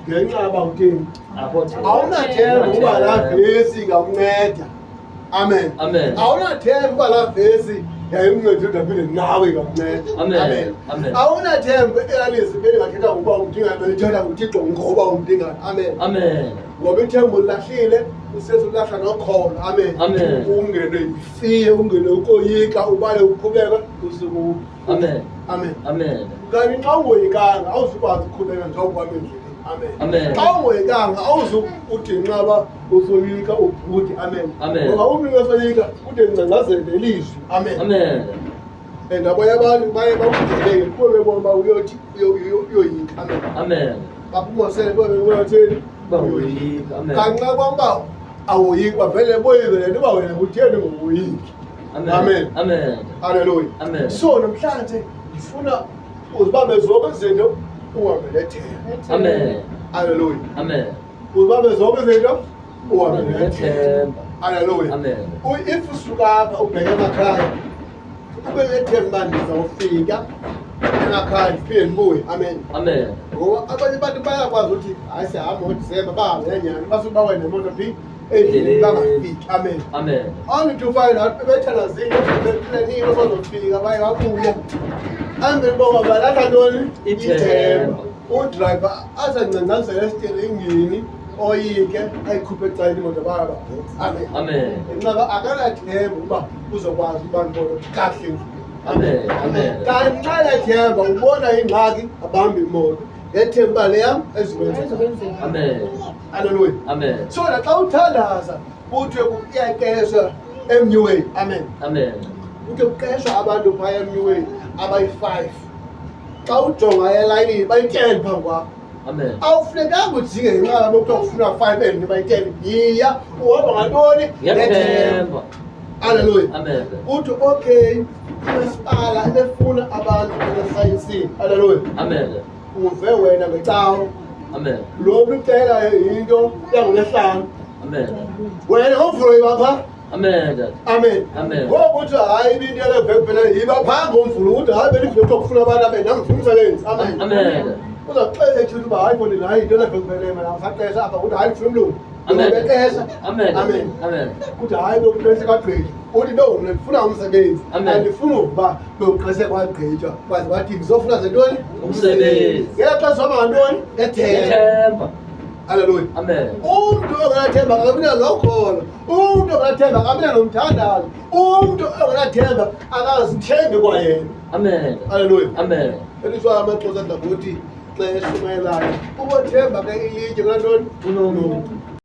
ngenxa yaba uthini Apothemba. awunathemba uba la vesi ingakunceda. Amen. Amen. Awunathemba uba la vesi yayimnceda udaphinde nawe ingakunceda. Amen. Amen. Awunathemba elalizi belingakhetha ukuba umdingayo belithetha nguThixo ngoba umdingayo. Amen. Amen. Ngoba ithemba ulahlile usesulahla nokholo. Amen. Amen. Ungene ifiye ungene ukoyika ubale uqhubeka usuku. Amen. Amen. Amen. Kanti xa ungoyikanga awuzukwazi ukuqhubeka njengoba endleleni. Amen. Amen. Xa ungoyikanga awuzukuthi nqaba usoyika ubhuti. Amen. Amen. Ngoba umuntu osoyika ude ngcangazele ilizwi. Amen. Amen. And abanye abantu baye bakudleke kuba bebona uba uyothi uyoyika. Amen. Amen. Baphumosele kuba bebona utheni Bawoyika. Amen. kanti xa kwamba awoyiki bavele boyike le nto uba wena utheni ngowoyiki. Amen. Amen. Haleluya. Amen. So namhlanje ngifuna uzibambe zonke izinto uhambe nethemba. Amen. Haleluya. Amen. Uzibambe zonke izinto uhambe nethemba. Nethemba. Haleluya. Amen. If usuka apha ubheke emakhaya ube nethemba ndizawufika emakhaya ndifike ndibuye. Amen. Amen. Ngoba abanye abantu bayakwazi ukuthi hayi sihamba ngoDisemba bahambe nyani basuke bawe nemoto phi endlini bangafiki. Amen. Amen. Only to find out bethanazile planning bazofika baye babuye ambe bonga balapha ntoni Ithemba. udriver azancancazela esiteringini oyike ayikhuphe ecaleni imoto bayaba. Amen. Amen. Nxaba akanathemba uba uzokwazi ubantwana kahle endlini. Amen. Amen. Kanti xa yathemba ubona ingxaki abambe imoto ngethemba leyam eziwenza. Amen. Haleluya. Amen. So xa uthandaza kuthiwe kuyaxeshwa emnyweni. Amen. Amen. Kuthe kuqeshwa abantu phaya emnyweni abayi-5. Xa ujonga elayinini bayi-10 phambi kwakho. Amen. Awufunekanga ujike ngenxa yabo kuthiwa kufuna 5 and bayi-10. Yiya uhamba ngantoni? Ngethemba. Haleluya. Amen. Uthi okay umasipala ebefuna abantu besayinsini. Haleluya. Amen. Uve wena ngecawe Amen. lo mntu ucela into yangoLwesihlanu. Amen. Wena ngomvulo bapha. Amen. Amen. Amen. Ngoba uthi hayi into yaleveke phela yiba phaa ngomvulo uthi hayi belifike kuthiwa kufuna abantu abendangifuna umsebenzi. Amen. Amen. Uzakuxesha ekuthi uba hayi bona hayi into yaleveke phela mina ngisaxesha apha uthi hayi ngifuna umlungu. Amen. Ubexesha. Amen. Amen. Amen. Uthi hayi lokuxesha kagqitha. Uthi no mna ndifuna umsebenzi. Amen. Andifuna ukuba lokuxesha kwagqitha. Baze bathi ngizofuna zentoni? Umsebenzi. Ngela xesha uhamba ngantoni? Ngethemba. Ngethemba. Haleluya. Amen. Umuntu ongenathemba akabina nokholo. Umuntu ongenathemba akabina nomthandazo. Umuntu ongenathemba akazithembi kwayena. Amen. Haleluya. Amen. Elishwa amaXhosa adla ngokuthi xesha umayelayo ubothemba ke ilitye kulantoni Unomuntu.